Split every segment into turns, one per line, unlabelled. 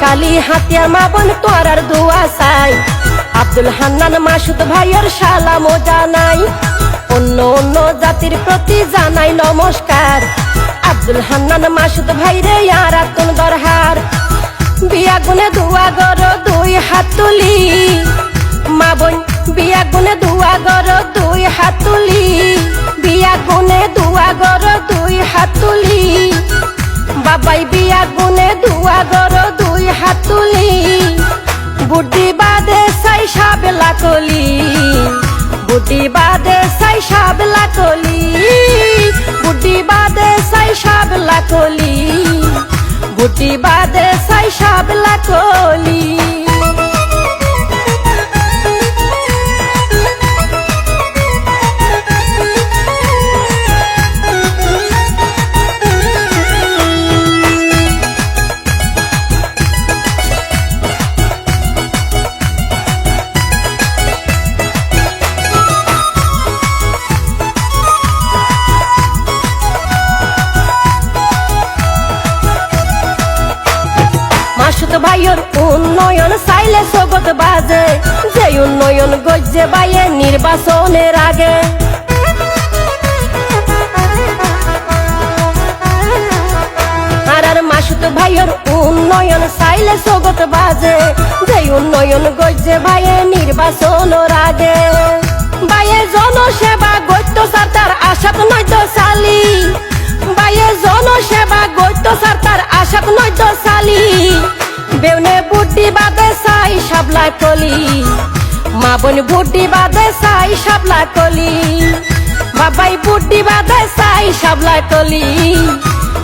কালী হাতিয়ার মা বোন তোরার দোয়া চাই। আব্দুল হান্নান মাসুদ ভাইয়ের সালাম ও জানাই। অন্য অন্য জাতির প্রতি জানাই নমস্কার। আব্দুল হান্নান মাসুদ ভাইরে আরাতন দরহার। বিয়া গুনে দোয়া করো দুই হাত তুলি, মা বোন বিয়া গুনে দোয়া করো দুই হাত তুলি। বিয়া গুনে দোয়া করো দুই হাত তুলি। বাবাই বিয়া গুনে দোয়া করো দুই হাত তুলি। বুদ্ধি বাদে সাই সাবেলা কলি, বুদ্ধি বাদে সাই সাবেলা কলি। বুদ্ধি বাদে সাই সাবেলা কলি, বুদ্ধি বাদে সাই সাবেলা কলি। মাসুদ ভাইয়ের উন্নয়ন চাইলে জগৎ বাজে, যে উন্নয়ন গজ্জে বাইয়ে নির্বাচনের আগে। আর মাসুদ ভাইয়ের উন্নয়ন চাইলে জগৎ বাজে, যে উন্নয়ন গজ্জে বাইয়ে নির্বাচনের আগে। বাইয়ে জনসেবা গত্য সার আশাত নয়ত চালি, বাইয়ে জনসেবা গত্য সার আশাত নয়ত চালি। বেউনে বুদ্ধি বাদে চাই সাবলা কলি, মা বোন বুদ্ধি বাদে চাই সাবলা কলি। বাবাই বুদ্ধি বাদে চাই সাবলা কলি,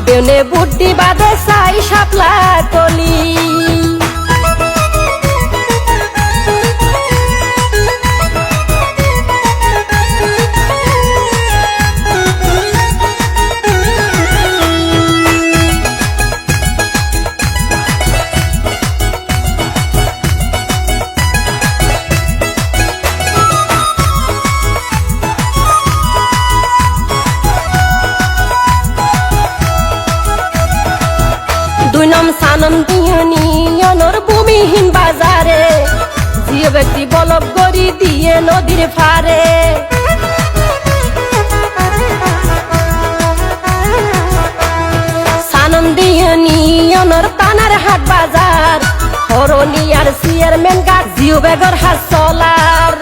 বেউনে বুদ্ধি বাদে চাই সাবলা কলি। দুই নাম সানন্দিয়নিয়নর ভূমিহীন বাজারে, জিও ব্যক্তি বলব গড়ি দিয়ে নদীর ফারে। সানন্দিয়নিয়নর তানার হাট বাজার, হরনিয়ার চেয়ারম্যান গাছ জিও বেগর হাত চলার।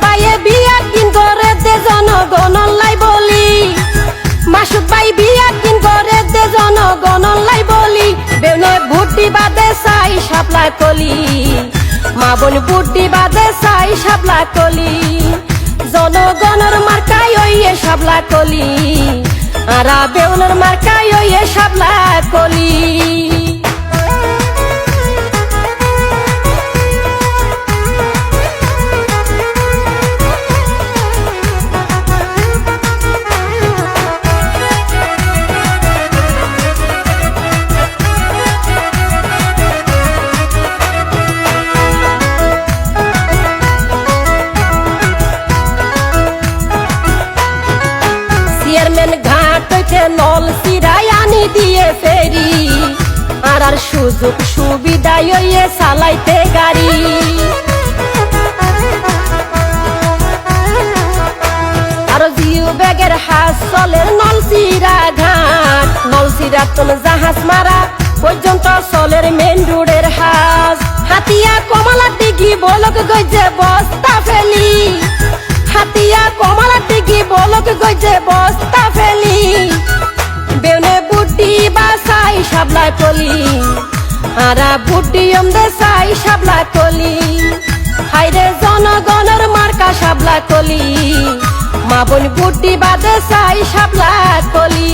বাইয়ে বিয়া কিন করে দে জনগণ লাই বলি, মাসুদ ভাই বিয়া কিন করে দে জনগণ লাই বলি। বেউনে বুদ্ধি বাদে চাই সাবলা কলি, মা বোন বুদ্ধি বাদে চাই সাবলা কলি। জনগণের মার্কাই ওইয়ে সাবলা কলি, আরা বেউনের মার্কাই ওইয়ে সাবলা কলি। চেয়ারম্যান ঘাট হইতে নল চিরাই আনি দিয়ে ফেরি, আর সুযোগ সুবিধা ইয়ে চালাইতে গাড়ি। আর জিও ব্যাগের হাস চলে নলচিরা ঘাট, নলচিরা তোন জাহাজ মারা পর্যন্ত চলের মেন রোডের হাস। হাতিয়া কমলা টিকি বলক গজে বস্তা ফেলি, হাতিয়া কমলা টিকি বলক গজে বস্তা ফেলি। বেউনে বুদ্ধি বাসাই সাবলা কলি, আরা বুদ্ধি অমদে চাই সাবলা কলি। হাইরে জনগণের মার্কা সাবলা কলি, মা বোন বুদ্ধি বাদে চাই সাবলা কলি।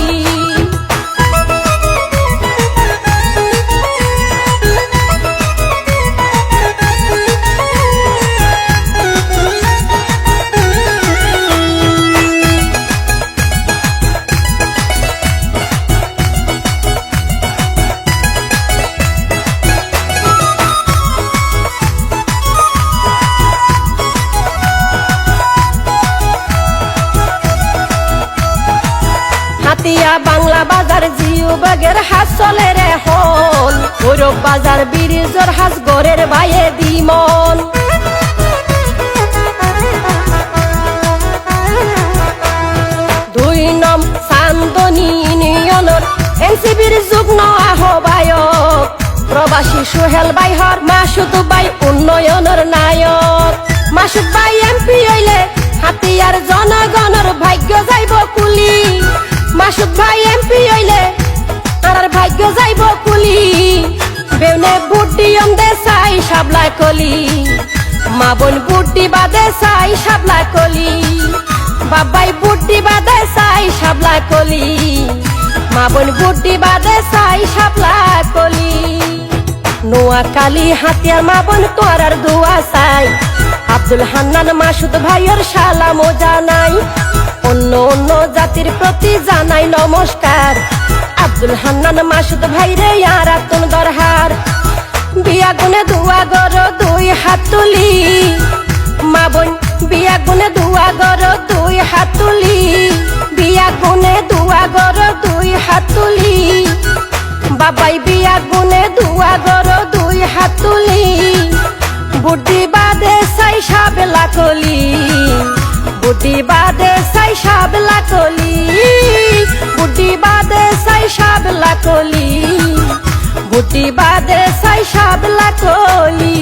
বাংলা বাজার জিও বাগের হাসলের হল ভৈরব বাজার ব্রিজের হাস গড়ের বাইয়ে দিমন দুই নম চান্দনী ইউনিয়নের এনসিবির যুগ্ম আহ্বায়ক প্রবাসী সোহেল বাইহর মাসুদ বাই উন্নয়নের নায়ক মাসুদ বাই এমপি হইলে হাতিয়ার জনগণের ভাগ্য যাইব কুলি মাসুদ ভাই এমপি হইলে আর ভাগ্য যাইব কুলি বেউনে বুদ্ধি দে চাই সাবলা কলি মা বোন বুদ্ধি বাদে চাই সাবলা কলি বাবাই বুদ্ধি বাদে চাই সাবলা কলি মা বোন বুদ্ধি বাদে চাই সাবলা কলি নোয়াখালী হাতিয়ার মা বোন তোরার দোয়া চাই আব্দুল হান্নান মাসুদ ভাইয়ের সালাম ও জানাই অন্য অন্য জাতির প্রতি জানাই নমস্কার আব্দুল হান্নান মাসুদ ভাইরে আরাতন দরহার বিয়া গুনে দোয়া গর দুই হাত তুলি মা বোন বিয়া গুনে দোয়া গর দুই হাত তুলি বিয়া গুনে দোয়া গর দুই হাত তুলি বাবাই বিয়া গুনে দোয়া গর দুই হাত তুলি বুদ্ধি বাদে চাই সাবেলা কলি বুদ্ধি বাদে চাই সাবেলা কলি বুদ্ধি বাদে চাই সাবেলা কলি বুদ্ধি বাদে চাই সাবেলা কলি